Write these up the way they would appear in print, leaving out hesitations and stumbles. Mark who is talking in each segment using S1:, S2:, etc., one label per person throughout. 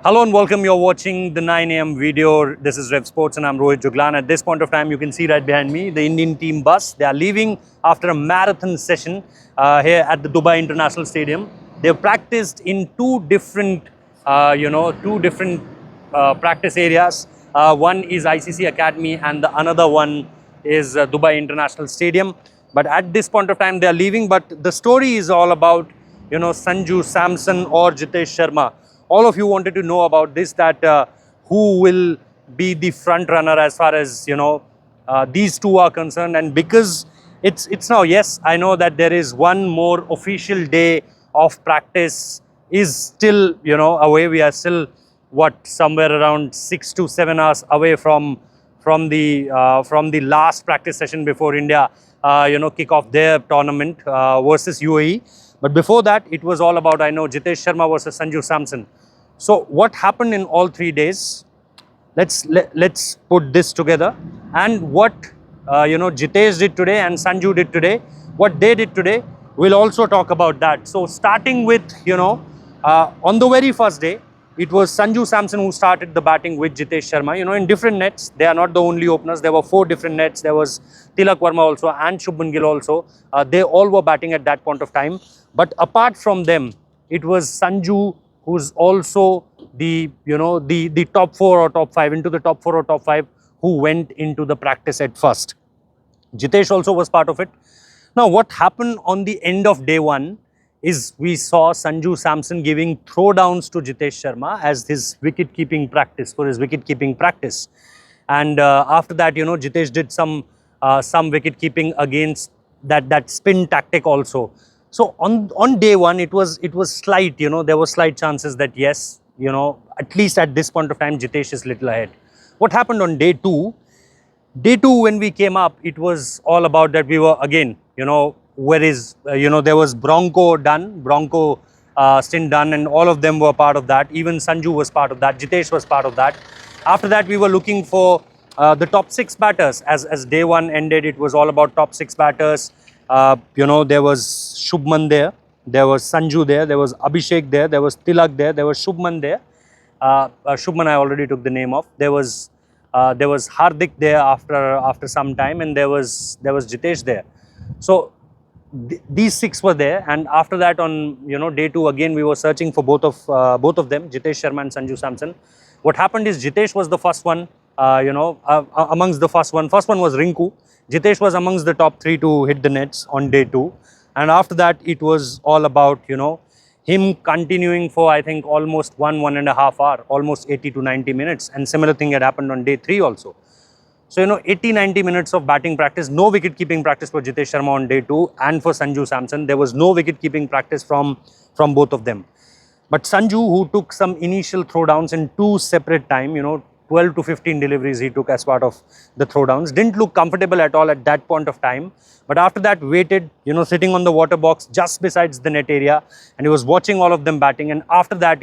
S1: Hello and welcome. You're watching the 9 a.m. video. This is Revsportz and I'm Rohit Juglan. At this point of time, you can see right behind me the Indian team bus. They are leaving after a marathon session here at the Dubai International Stadium. They've practiced in two different practice areas. One is ICC Academy and the another one is Dubai International Stadium. But at this point of time, they are leaving. But the story is all about, Sanju Samson or Jitesh Sharma. All of you wanted to know about this, that who will be the front runner as far as these two are concerned. And because it's now, yes, I know that there is one more official day of practice is still away. We are still somewhere around 6 to 7 hours away from the last practice session before India kick off their tournament versus UAE. But before that, it was all about, I know, Jitesh Sharma versus Sanju Samson. So what happened in all 3 days? Let's put this together. And what Jitesh did today and Sanju did today, what they did today, we'll also talk about that. So starting with, on the very first day, it was Sanju Samson who started the batting with Jitesh Sharma. In different nets. They are not the only openers. There were 4 different nets. There was Tilak Verma also and Shubman Gill also. They all were batting at that point of time. But apart from them, it was Sanju who's also the top 4 or top 5, into the top 4 or top 5, who went into the practice at first. Jitesh also was part of it. Now, what happened on the end of day 1 is we saw Sanju Samson giving throwdowns to Jitesh Sharma as his wicket-keeping practice, for his wicket-keeping practice. And after that, Jitesh did some wicket-keeping against that spin tactic also. So on day 1, it was slight, there were slight chances that yes, at least at this point of time, Jitesh is little ahead. What happened on day 2? Day 2, when we came up, it was all about that we were again, there was Bronco stint done, and all of them were part of that. Even Sanju was part of that. Jitesh was part of that. After that, we were looking for the top 6 batters. As day 1 ended, it was all about top 6 batters. There was Shubman there, there was Sanju there, there was Abhishek there, there was Tilak there was Shubman there. Shubman I already took the name of. There was Hardik there after some time, and there was Jitesh there. So these 6 were there, and after that on day 2 again we were searching for both of them, Jitesh Sharma and Sanju Samson. What happened is Jitesh was the first one, amongst the first one. First one was Rinku. Jitesh was amongst the top 3 to hit the nets on day 2, and after that it was all about him continuing for, I think, almost 1.5 hour, almost 80 to 90 minutes, and similar thing had happened on day 3 also. So 80-90 minutes of batting practice. No wicket keeping practice for Jitesh Sharma on day 2, and for Sanju Samson there was no wicket keeping practice from both of them. But Sanju, who took some initial throwdowns in 2 separate time, 12 to 15 deliveries he took as part of the throwdowns, didn't look comfortable at all at that point of time. But after that, waited, sitting on the water box just besides the net area, and he was watching all of them batting. And after that,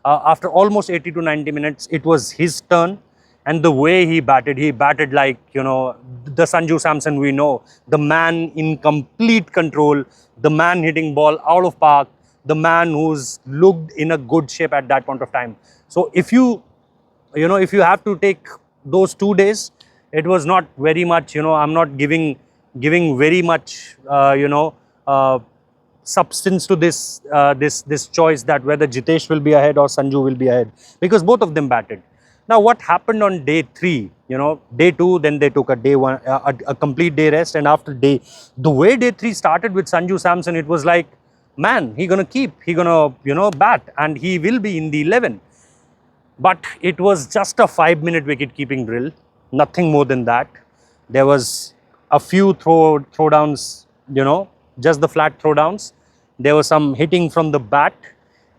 S1: after almost 80 to 90 minutes, it was his turn. And the way he batted like, the Sanju Samson we know, the man in complete control, the man hitting ball out of park, the man who's looked in a good shape at that point of time. So if you have to take those 2 days, it was not very much, I'm not giving very much, substance to this choice that whether Jitesh will be ahead or Sanju will be ahead, because both of them batted. Now, what happened on day 3, day 2, then they took a day 1, a complete day rest, and after the way day 3 started with Sanju Samson, it was like, man, he gonna bat, and he will be in the 11. But it was just a 5-minute wicket-keeping drill, nothing more than that. There was a few throwdowns, just the flat throwdowns. There was some hitting from the bat,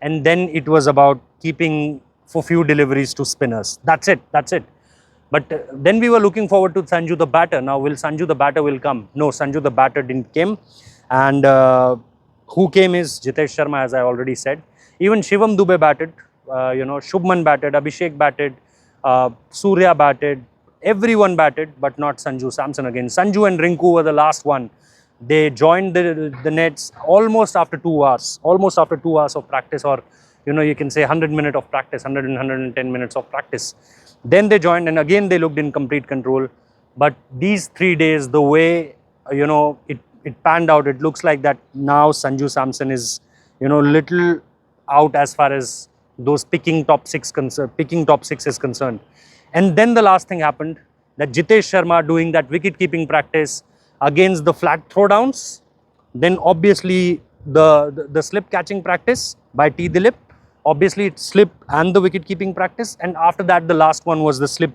S1: and then it was about keeping for few deliveries to spinners. That's it. But then we were looking forward to Sanju the batter. Now, will Sanju the batter will come? No, Sanju the batter didn't come. And who came is Jitesh Sharma, as I already said. Even Shivam Dube batted. Shubman batted, Abhishek batted, Surya batted, everyone batted, but not Sanju Samson again. Sanju and Rinku were the last one. They joined the nets almost after 2 hours of practice, or you can say 100 minutes of practice, 100 and 110 minutes of practice. Then they joined, and again they looked in complete control. But these 3 days, the way, it panned out, it looks like that now Sanju Samson is, little out as far as those picking top six is concerned. And then the last thing happened, that Jitesh Sharma doing that wicket keeping practice against the flat throwdowns, then obviously the slip catching practice by T. Dilip, obviously it's slip and the wicket keeping practice, and after that the last one was the slip.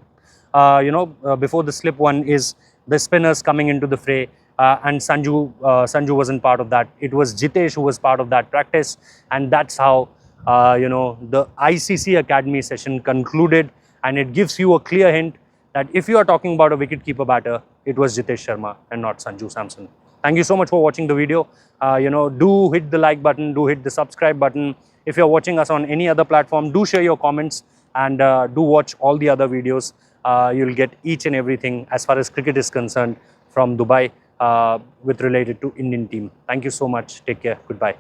S1: Before the slip one is the spinners coming into the fray, and Sanju wasn't part of that. It was Jitesh who was part of that practice, and that's how the ICC Academy session concluded, and it gives you a clear hint that if you are talking about a wicket-keeper batter, it was Jitesh Sharma and not Sanju Samson. Thank you so much for watching the video. Do hit the like button, do hit the subscribe button. If you're watching us on any other platform, do share your comments, and do watch all the other videos. You'll get each and everything as far as cricket is concerned from Dubai with related to Indian team. Thank you so much. Take care. Goodbye.